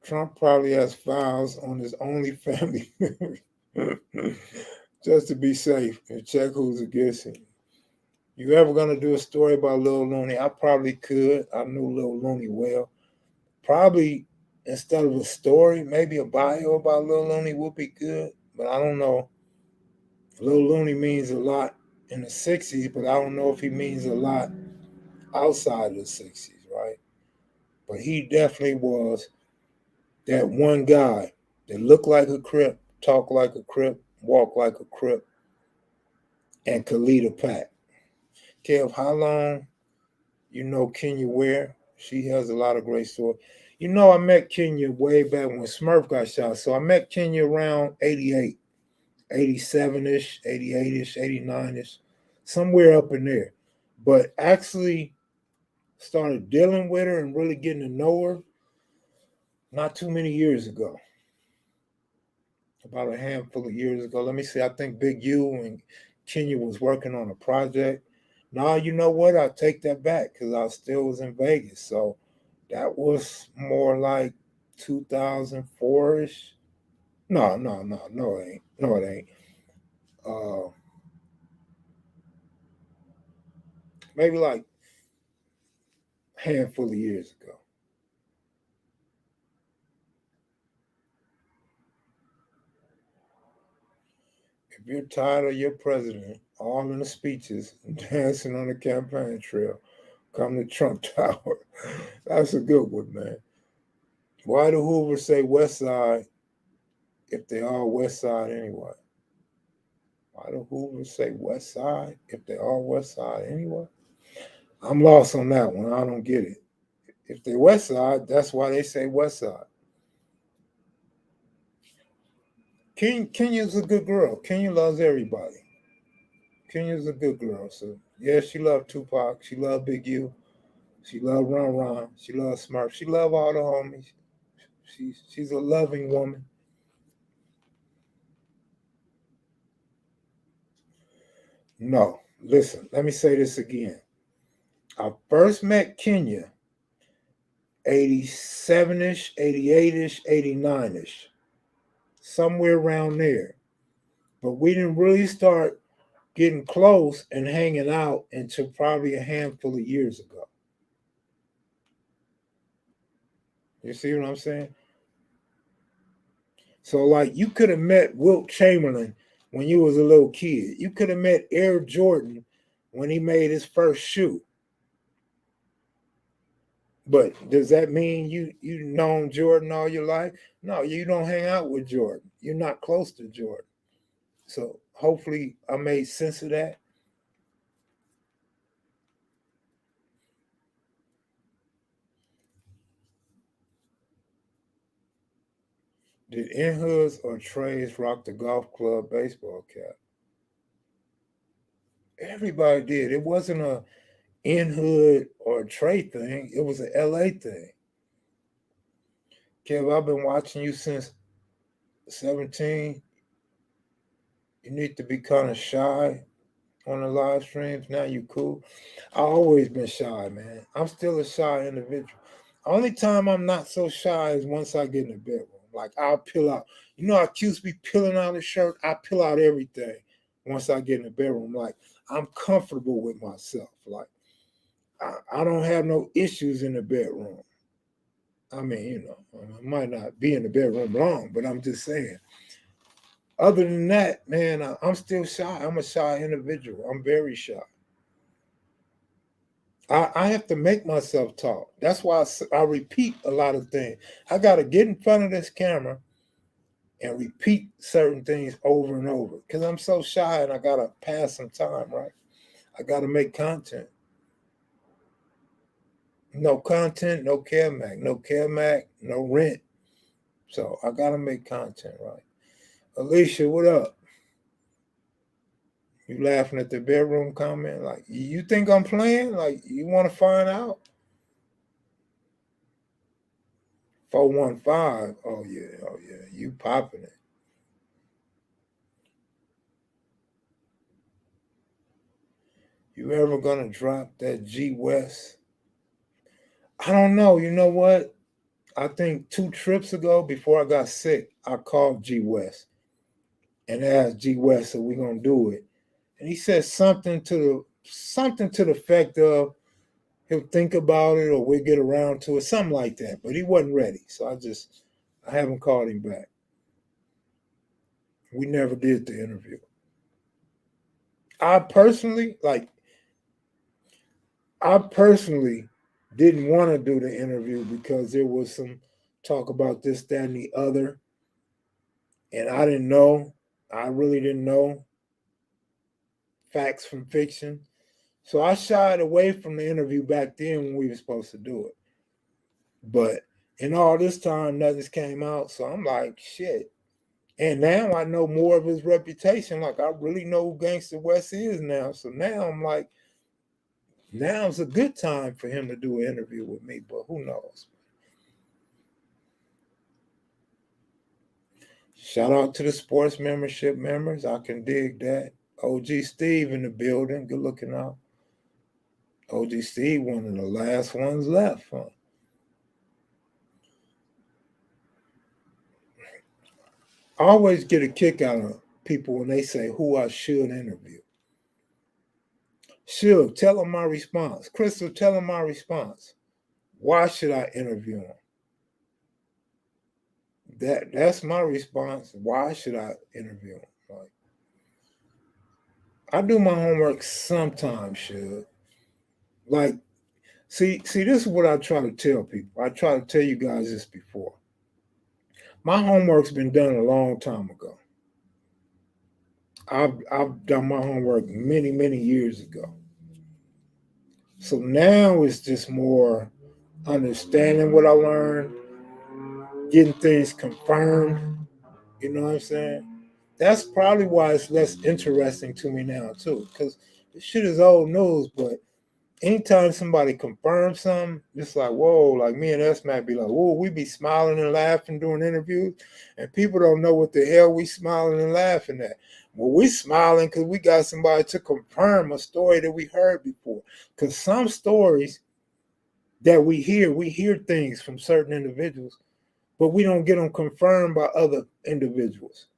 Trump probably has files on his only family members just to be safe and check who's against him. You ever gonna do a story about Lil Looney? I probably could. I knew Lil Looney well. Probably instead of a story, maybe a bio about Lil Looney would be good. But I don't know. Lil Looney means a lot in the 60s, but I don't know if he means a lot outside of the 60s, right? But he definitely was that one guy that looked like a Crip, talked like a Crip, walked like a Crip, and could lead a pack. Kev, how long you know Kenya Ware? She has a lot of great stories. You know, I met Kenya way back when Smurf got shot. So I met Kenya around 88, 87-ish, 88-ish, 89-ish, somewhere up in there. But actually started dealing with her and really getting to know her not too many years ago. About a handful of years ago. Let me see. I think Big U and Kenya was working on a project. Now, you know what? I take that back because I still was in Vegas. So that was more like 2004-ish. No, it ain't. No, it ain't. Uh, Maybe like a handful of years ago. If you're tired of your president all in the speeches and dancing on the campaign trail, come to Trump Tower. That's a good one, man. Why do Hoover say West Side if they all West Side anyway? Why do Hoover say West Side if they all West Side anyway? I'm lost on that one. I don't get it. If they West Side, that's why they say West Side. Kenya's a good girl. Kenya loves everybody. Kenya's a good girl. So yeah, she loved Tupac. She loved Big U. She loved Ron Ron. She loved Smurf. She loved all the homies. She's a loving woman. No, listen. Let me say this again. I first met Kenya 87-ish, 88-ish, 89-ish, somewhere around there. But we didn't really start getting close and hanging out until probably a handful of years ago. You see what I'm saying? So, like, you could have met Wilt Chamberlain when you was a little kid. You could have met Air Jordan when he made his first shoe. But does that mean you known Jordan all your life? No, you don't hang out with Jordan. You're not close to Jordan. So hopefully I made sense of that. Did In Hoods or Trays rock the golf club baseball cap? Everybody did. It wasn't a In Hood or Trey thing. It was an LA thing. Kev, I've been watching you since 17. You need to be kind of shy on the live streams. Now you cool. I always been shy, man. I'm still a shy individual. Only time I'm not so shy is once I get in the bedroom. Like I'll peel out. You know, I used to be peeling out a shirt. I peel out everything once I get in the bedroom. Like I'm comfortable with myself. Like I don't have no issues in the bedroom. I mean, you know, I might not be in the bedroom long, but I'm just saying. Other than that, man, I'm still shy. I'm a shy individual. I'm very shy. I have to make myself talk. That's why I repeat a lot of things. I got to get in front of this camera and repeat certain things over and over because I'm so shy and I got to pass some time, right? I got to make content. No content, no KevMac. No KevMac, no rent. So I got to make content, right? Alicia, what up? You laughing at the bedroom comment? Like, you think I'm playing? Like, you want to find out? 415. Oh, yeah. You popping it. You ever gonna drop that G West? I don't know. You know what? I think 2 trips ago, before I got sick, I called G West and asked G West, "Are we gonna do it?" And he said something to the effect of he'll think about it or we'll get around to it, something like that. But he wasn't ready, so I haven't called him back. We never did the interview. I personally like. I personally didn't want to do the interview because there was some talk about this, that, and the other. And I didn't know. I really didn't know facts from fiction. So I shied away from the interview back then when we were supposed to do it. But in all this time, nothing's came out. So I'm like, shit. And now I know more of his reputation. Like I really know who Gangsta West is now. So now I'm like, now's a good time for him to do an interview with me. But who knows? Shout out to the sports membership members. I can dig that. OG Steve in the building. Good looking out. OG Steve, one of the last ones left, huh? I always get a kick out of people when they say who I should interview. Should tell them my response. Crystal, tell them my response. Why should I interview him? That's my response. Why should I interview him? Like, I do my homework sometimes, should. Like, see, this is what I try to tell people. I try to tell you guys this before. My homework's been done a long time ago. I've done my homework many years ago. So now it's just more understanding what I learned, getting things confirmed. You know what I'm saying? That's probably why it's less interesting to me now too, because this shit is old news. But anytime somebody confirms something, it's like, whoa, like me and S might be like, whoa, we be smiling and laughing during interviews, and people don't know what the hell we smiling and laughing at. Well, we smiling because we got somebody to confirm a story that we heard before. Because some stories that we hear things from certain individuals, but we don't get them confirmed by other individuals.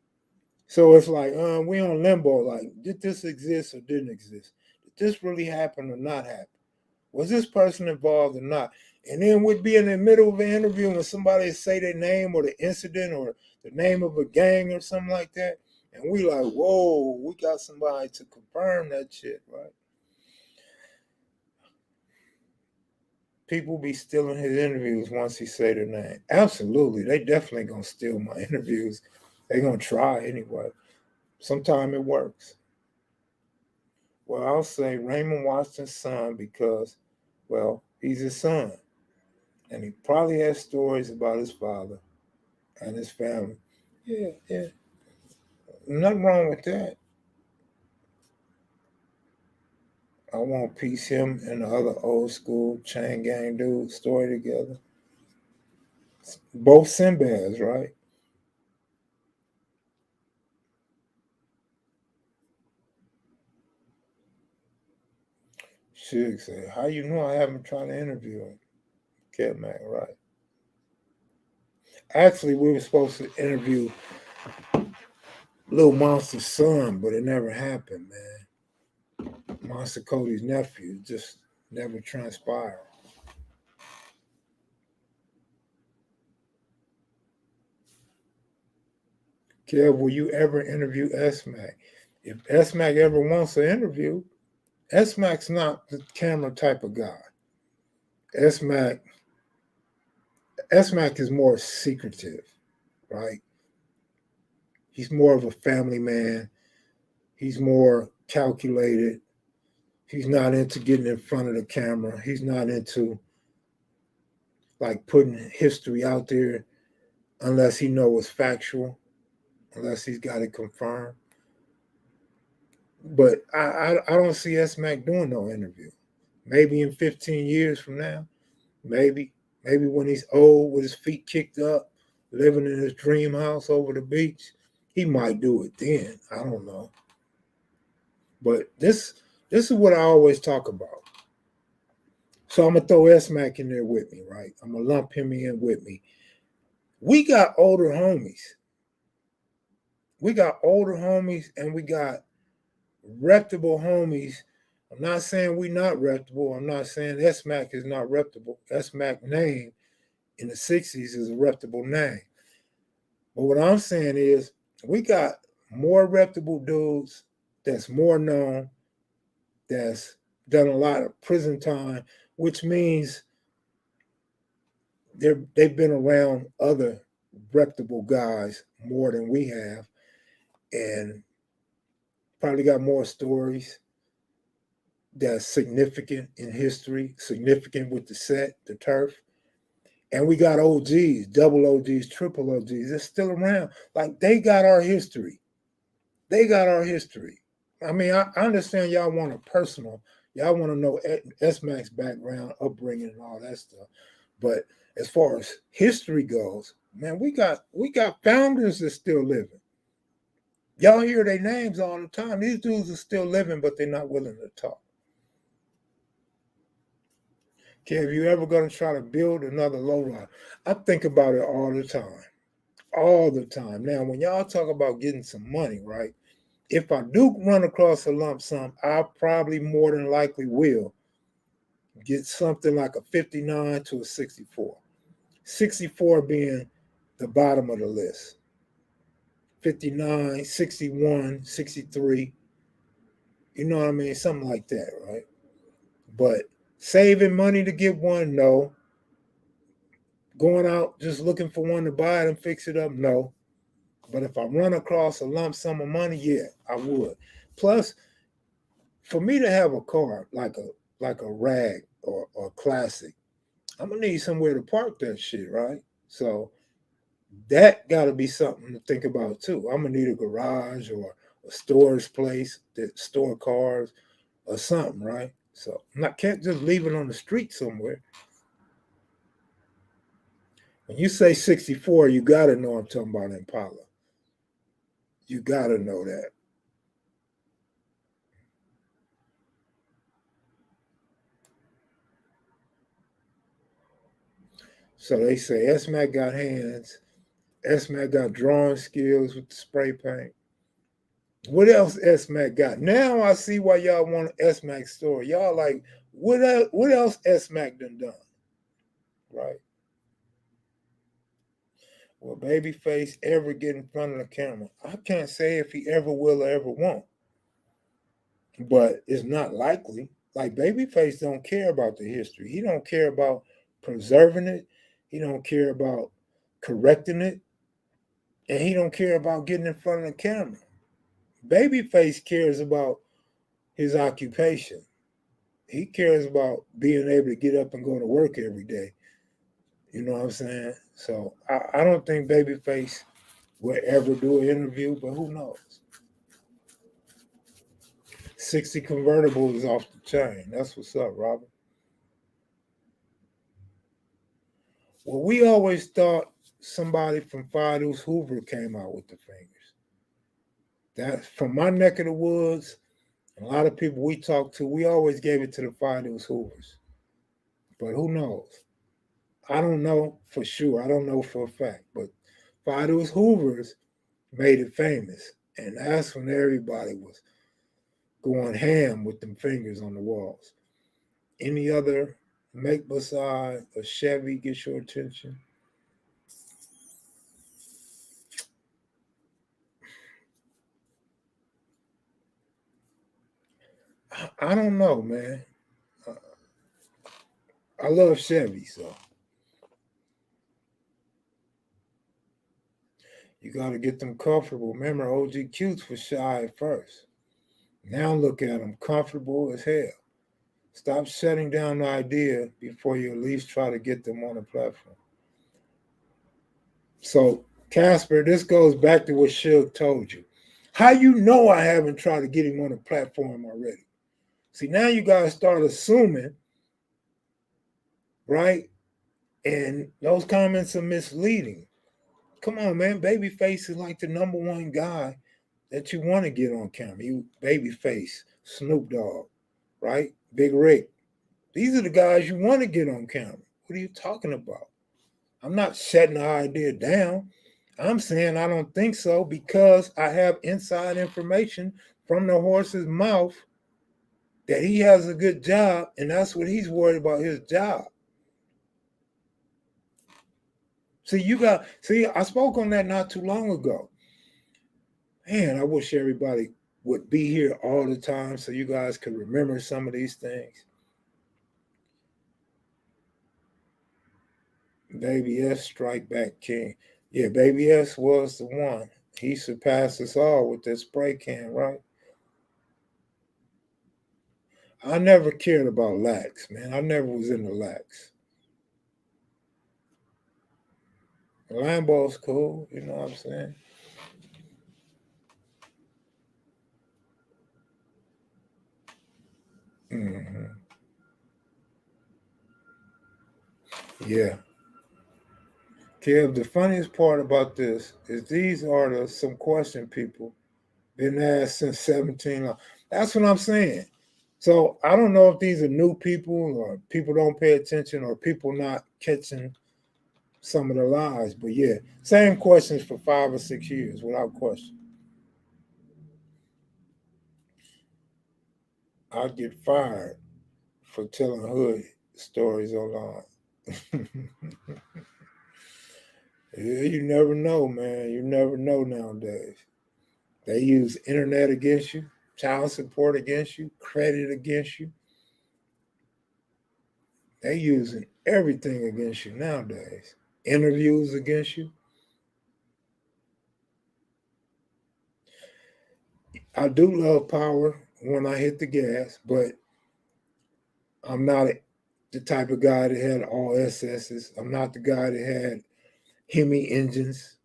So it's like, we on limbo. Like, did this exist or didn't exist? Did this really happen or not happen? Was this person involved or not? And then we'd be in the middle of an interview and somebody say their name or the incident or the name of a gang or something like that. And we like, whoa, we got somebody to confirm that shit, right? People be stealing his interviews once he say their name. Absolutely. They definitely gonna steal my interviews. They gonna try anyway. Sometimes it works. Well, I'll say Raymond Watson's son because, well, he's his son. And he probably has stories about his father and his family. Yeah, yeah. Nothing wrong with that. I want to piece him and the other old school chain gang dude story together. Both Sinbads, right? Shug said, how you know I haven't tried to interview him? Kevmac, right. Actually, we were supposed to interview Little Monster's son, but it never happened, man. Monster Cody's nephew just never transpired. Kev, will you ever interview S-Mac? If S-Mac ever wants an interview, S-Mac's not the camera type of guy. S-Mac, S-Mac is more secretive, right? He's more of a family man. He's more calculated. He's not into getting in front of the camera. He's not into like putting history out there unless he knows it's factual, unless he's got it confirmed. But I don't see S Mac doing no interview. Maybe in 15 years from now, maybe when he's old with his feet kicked up, living in his dream house over the beach, he might do it then. I don't know. But this is what I always talk about. So I'm gonna throw S Mac in there with me, right? I'm gonna lump him in with me. We got older homies. We got older homies and we got reputable homies. I'm not saying we not reputable. I'm not saying S-Mac is not reputable. S-Mac name in the 60s is a reputable name. But what I'm saying is we got more reputable dudes that's more known, that's done a lot of prison time, which means they've been around other reputable guys more than we have, and probably got more stories that's significant in history, significant with the set, the turf. And we got OGs, double OGs, triple OGs. They're still around. Like they got our history. They got our history. I mean, I understand y'all want a personal. Y'all want to know S-Mac's background, upbringing, and all that stuff. But as far as history goes, man, we got founders that's still living. Y'all hear their names all the time. These dudes are still living, but they're not willing to talk. Okay, if you ever going to try to build another lowrider, I think about it all the time. All the time. Now, when y'all talk about getting some money, right? If I do run across a lump sum, I probably more than likely will get something like a 59 to a 64. 64 being the bottom of the list. 59, 61, 63. You know what I mean? Something like that, right? But saving money to get one, no. Going out just looking for one to buy it and fix it up, no. But if I run across a lump sum of money, yeah, I would. Plus, for me to have a car like a rag or classic, I'm gonna need somewhere to park that shit, right? So that got to be something to think about too. I'm gonna need a garage or a storage place that store cars or something, right? So I can't just leave it on the street somewhere. When you say 64, you got to know I'm talking about Impala. You got to know that. So they say S-Mac got hands. S-Mac got drawing skills with the spray paint. What else S-Mac got? Now I see why y'all want an S-Mac story. Y'all like, what else S-Mac done? Right? Will Babyface ever get in front of the camera? I can't say if he ever will or ever won't, but it's not likely. Like Babyface don't care about the history. He don't care about preserving it. He don't care about correcting it, and he don't care about getting in front of the camera. Babyface cares about his occupation. He cares about being able to get up and go to work every day. You know what I'm saying? So I don't think Babyface will ever do an interview, but who knows? 60 convertible is off the chain. That's what's up, Robert. Well, we always thought somebody from Fido's Hoover came out with the fingers. That from my neck of the woods, a lot of people we talked to, we always gave it to the Fido's Hoovers. But who knows? I don't know for sure. I don't know for a fact. But Fido's Hoovers made it famous. And that's when everybody was going ham with them fingers on the walls. Any other make beside a Chevy gets your attention? I don't know, man. I love Chevy, so you got to get them comfortable. Remember, OG Cutes was shy at first. Now look at them, comfortable as hell. Stop shutting down the idea before you at least try to get them on the platform. So, Casper, this goes back to what Suge told you. How you know I haven't tried to get him on the platform already? See, now you guys start assuming, right? And those comments are misleading. Come on, man. Babyface is like the number one guy that you want to get on camera. You Babyface, Snoop Dogg, right? Big Rick. These are the guys you want to get on camera. What are you talking about? I'm not shutting the idea down. I'm saying I don't think so because I have inside information from the horse's mouth that he has a good job, and that's what he's worried about, his job. See, I spoke on that not too long ago. Man, I wish everybody would be here all the time so you guys could remember some of these things. Baby S, Strike Back King. Yeah, Baby S was the one. He surpassed us all with that spray can, right? I never cared about lax, man. I never was into lax. Lambo's cool, you know what I'm saying? Mm-hmm. Yeah. Kev, the funniest part about this is these are some question people been asked since 17. That's what I'm saying. So I don't know if these are new people or people don't pay attention or people not catching some of the lies. But yeah, same questions for 5 or 6 years without question. I'd get fired for telling hood stories online. Yeah, you never know, man. You never know nowadays. They use internet against you, child support against you, credit against you. They using everything against you nowadays. Interviews against you. I do love power when I hit the gas, but I'm not the type of guy that had all SS's. I'm not the guy that had Hemi engines.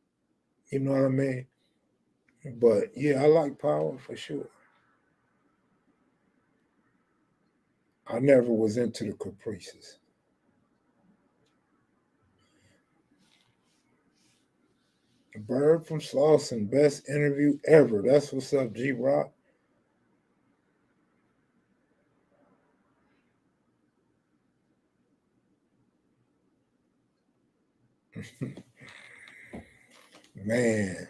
You know what I mean? But yeah, I like power for sure. I never was into the caprices. Bird from Slauson, best interview ever. That's what's up, G Rock. Man,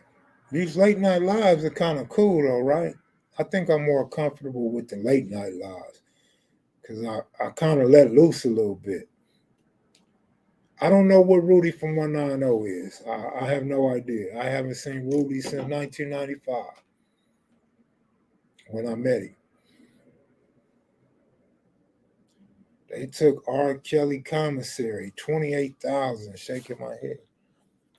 These late night lives are kind of cool though, right? I think I'm more comfortable with the late night lives because I kind of let loose a little bit. I don't know what Rudy from 190 is. I have no idea. I haven't seen Rudy since 1995 when I met him. They took R. Kelly commissary, 28,000. Shaking my head.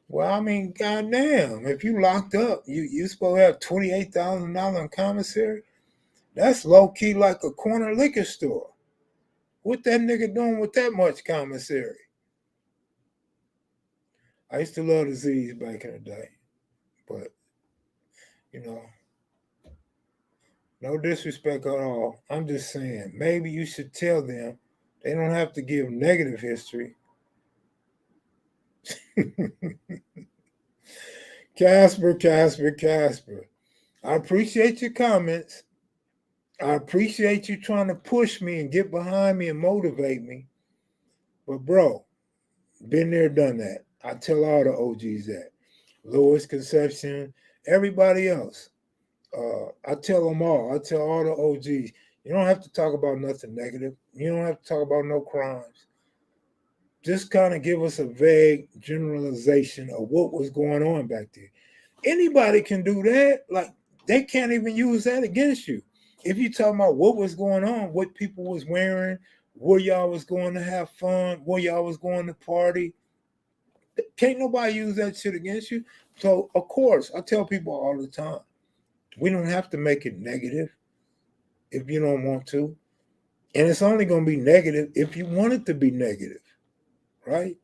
Well, I mean, goddamn, if you locked up, you supposed to have $28,000 in commissary. That's low key like a corner liquor store. What that nigga doing with that much commissary? I used to love the Z's back in the day, but you know, no disrespect at all. I'm just saying, maybe you should tell them they don't have to give negative history. Casper, Casper, Casper. I appreciate your comments. I appreciate you trying to push me and get behind me and motivate me. But bro, been there, done that. I tell all the OGs that. Lewis Conception, everybody else. I tell them all. I tell all the OGs. You don't have to talk about nothing negative. You don't have to talk about no crimes. Just kind of give us a vague generalization of what was going on back there. Anybody can do that. Like they can't even use that against you. If you talking about what was going on, what people was wearing, where y'all was going to have fun, where y'all was going to party, can't nobody use that shit against you. So of course, I tell people all the time, we don't have to make it negative if you don't want to. And it's only going to be negative if you want it to be negative, right?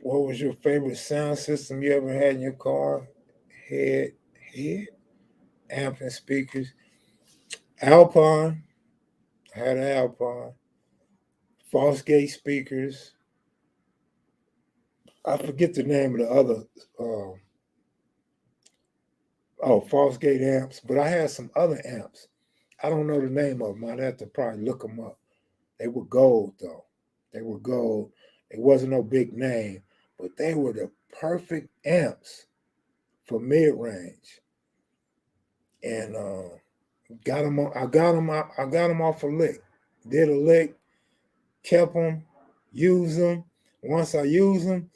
What was your favorite sound system you ever had in your car? Head, head, amp and speakers. Alpine. I had an Alpine. False gate speakers. I forget the name of the other. Uh, false gate amps. But I had some other amps. I don't know the name of them. I'd have to probably look them up. They were gold though. They were gold. It wasn't no big name, but they were the perfect amps for mid range. And got them. I got them. I got them off a lick. Did a lick. Kept them. Used them. Once I used them,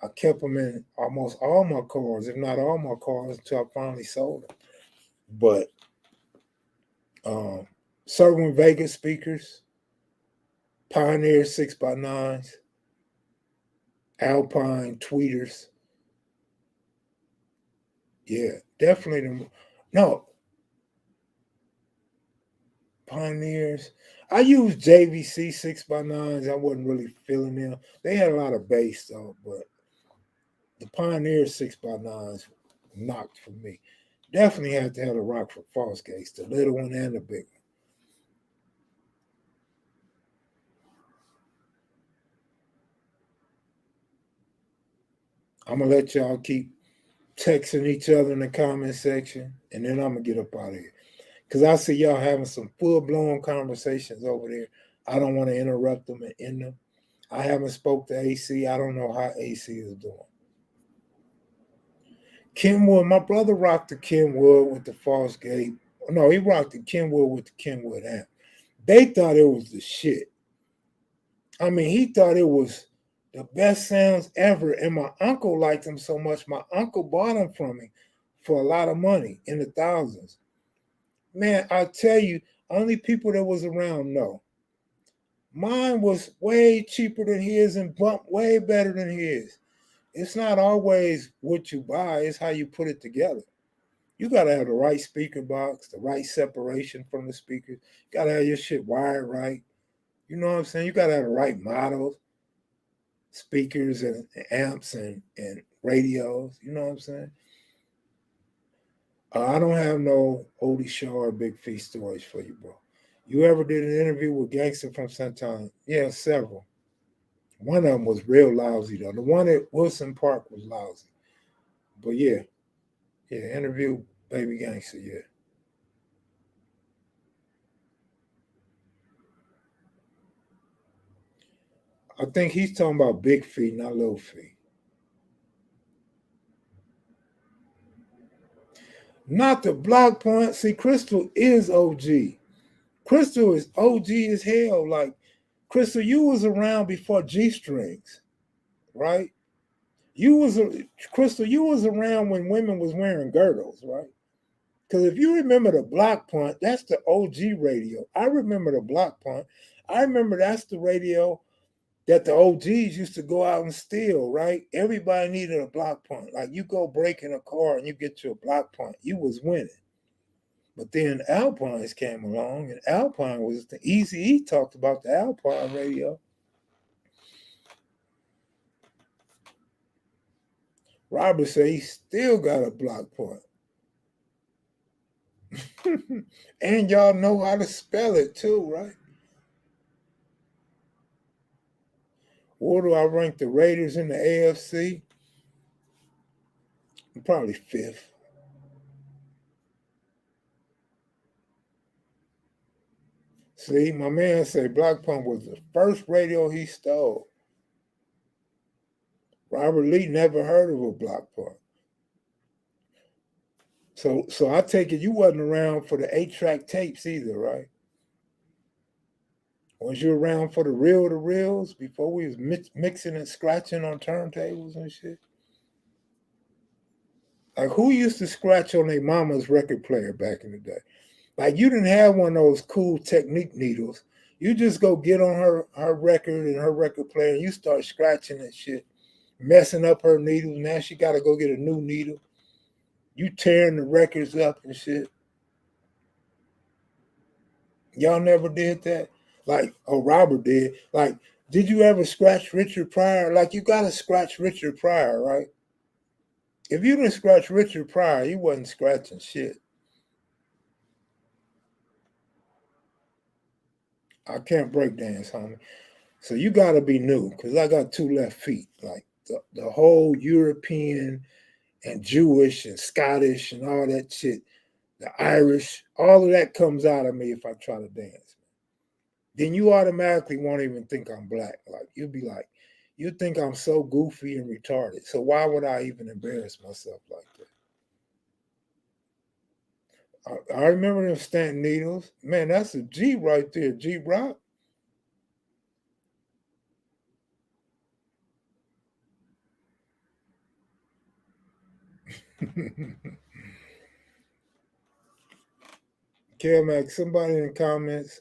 I kept them in almost all my cars, if not all my cars, until I finally sold them. But um, certain Vegas speakers, Pioneer 6x9s, Alpine tweeters. Yeah, definitely. No, Pioneers. I used JVC 6x9s. I wasn't really feeling them. They had a lot of bass though, but the Pioneer 6x9s knocked for me. Definitely had to have the Rockford Falls case, the little one and the big one. I'm gonna let y'all keep texting each other in the comment section, and then I'm gonna get up out of here. Cause I see y'all having some full blown conversations over there. I don't want to interrupt them and end them. I haven't spoke to AC. I don't know how AC is doing. Kenwood, my brother rocked the Kenwood with the false gate. No, he rocked the Kenwood with the Kenwood amp. They thought it was the shit. I mean, he thought it was the best sounds ever. And my uncle liked them so much. My uncle bought them from me for a lot of money in the thousands. Man, I tell you, only people that was around know. Mine was way cheaper than his and bumped way better than his. It's not always what you buy, it's how you put it together. You gotta have the right speaker box, the right separation from the speakers. You gotta have your shit wired right. You know what I'm saying? You gotta have the right models, speakers and amps and radios. You know what I'm saying? I don't have no oldie show or big feast stories for you, bro. You ever did an interview with Gangster from Santana? Yeah, several. One of them was real lousy though. The one at Wilson Park was lousy. But yeah, yeah, interview Baby Gangster, yeah. I think he's talking about big feet, not little feet. Not the block point. See, Crystal is OG. Crystal is OG as hell. Like, Crystal, you was around before G strings, right? Crystal, you was around when women was wearing girdles, right? Because if you remember the block punt, that's the OG radio. I remember the block punt. I remember that's the radio that the OGs used to go out and steal, right? Everybody needed a block punt. Like you go break in a car and you get you a block punt, you was winning. But then Alpines came along, and Alpine was the easy. He talked about the Alpine radio. Robert said he still got a block punt. And y'all know how to spell it too, right? Where do I rank the Raiders in the AFC? Probably fifth. See, my man said Block Pump was the first radio he stole. Robert Lee never heard of a block pump. So I take it you wasn't around for the 8-track tapes either, right? Was you around for the reel-to-reels before we was mixing and scratching on turntables and shit? Like, who used to scratch on their mama's record player back in the day? Like, you didn't have one of those cool Technique needles. You just go get on her record and her record player and you start scratching and shit, messing up her needle. Now she got to go get a new needle. You tearing the records up and shit. Y'all never did that? Like, oh, Robert did. Like, did you ever scratch Richard Pryor? Like, you got to scratch Richard Pryor, right? If you didn't scratch Richard Pryor, you wasn't scratching shit. I can't break dance, homie. So you got to be new because I got two left feet. Like the whole European and Jewish and Scottish and all that shit, the Irish, all of that comes out of me if I try to dance. Then you automatically won't even think I'm black. Like you'll be like, you think I'm so goofy and retarded. So why would I even embarrass myself like that? I remember them Stanton Needles. Man, that's a G right there, G Rock. Mac, somebody in the comments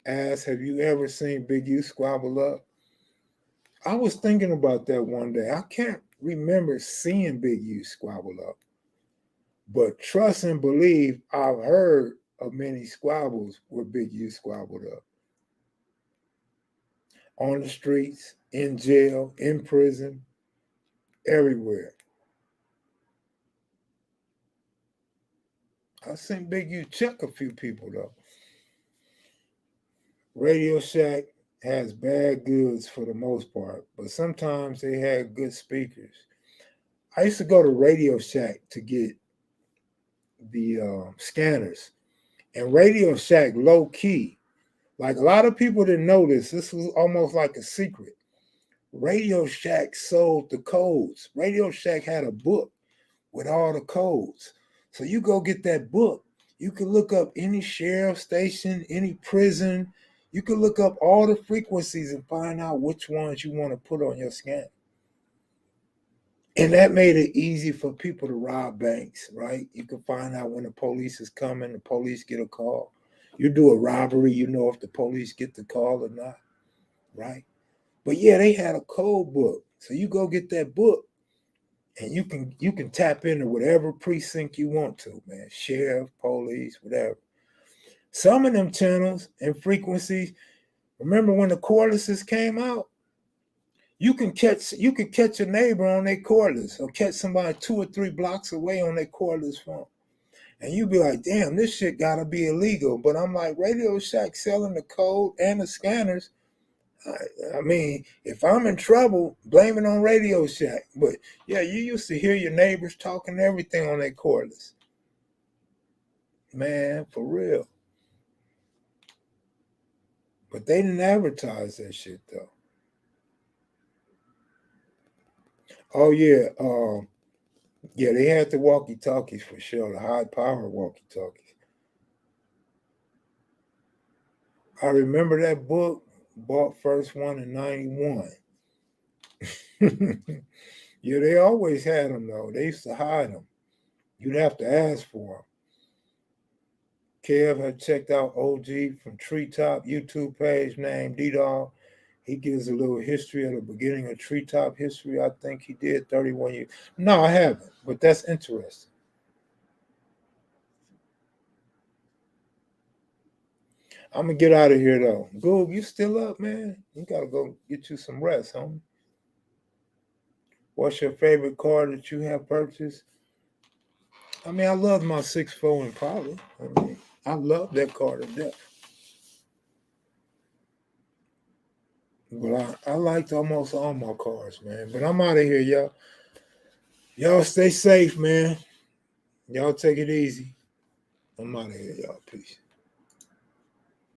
asked, have you ever seen Big U squabble up? I was thinking about that one day. I can't remember seeing Big U squabble up. But trust and believe, I've heard of many squabbles where Big U squabbled up. On the streets, in jail, in prison, everywhere. I've seen Big U check a few people though. Radio Shack has bad goods for the most part, but sometimes they had good speakers. I used to go to Radio Shack to get the scanners, and Radio Shack low key. Like a lot of people didn't know this. This was almost like a secret. Radio Shack sold the codes. Radio Shack had a book with all the codes. So you go get that book. You can look up any sheriff station, any prison. You can look up all the frequencies and find out which ones you want to put on your scan. And that made it easy for people to rob banks, right? You can find out when the police is coming, the police get a call. You do a robbery, you know if the police get the call or not, right? But yeah, they had a code book. So you go get that book and you can tap into whatever precinct you want to, man. Sheriff, police, whatever. Some of them channels and frequencies, remember when the cordlesses came out? You can catch a neighbor on their cordless or catch somebody 2 or 3 blocks away on their cordless phone. And you be like, damn, this shit gotta be illegal. But I'm like, Radio Shack selling the code and the scanners. I mean, if I'm in trouble, blame it on Radio Shack. But yeah, you used to hear your neighbors talking everything on their cordless. Man, for real. But they didn't advertise that shit though. Oh yeah, yeah, they had the walkie-talkies for sure, the high-power walkie-talkies. I remember that book. Bought first one in '91. Yeah, they always had them though. They used to hide them. You'd have to ask for them. Kev had checked out OG from Treetop YouTube page named D-Dog. He gives a little history of the beginning of Treetop history. I think he did 31 years. No, I haven't, but that's interesting. I'm gonna get out of here though. Goob, you still up, man? You gotta go get you some rest, homie. What's your favorite car that you have purchased? I mean, I love my 6.4 Impala. I mean, I love that car to death. But I liked almost all my cars, man. But I'm out of here, y'all. Y'all stay safe, man. Y'all take it easy. I'm out of here, y'all. Peace.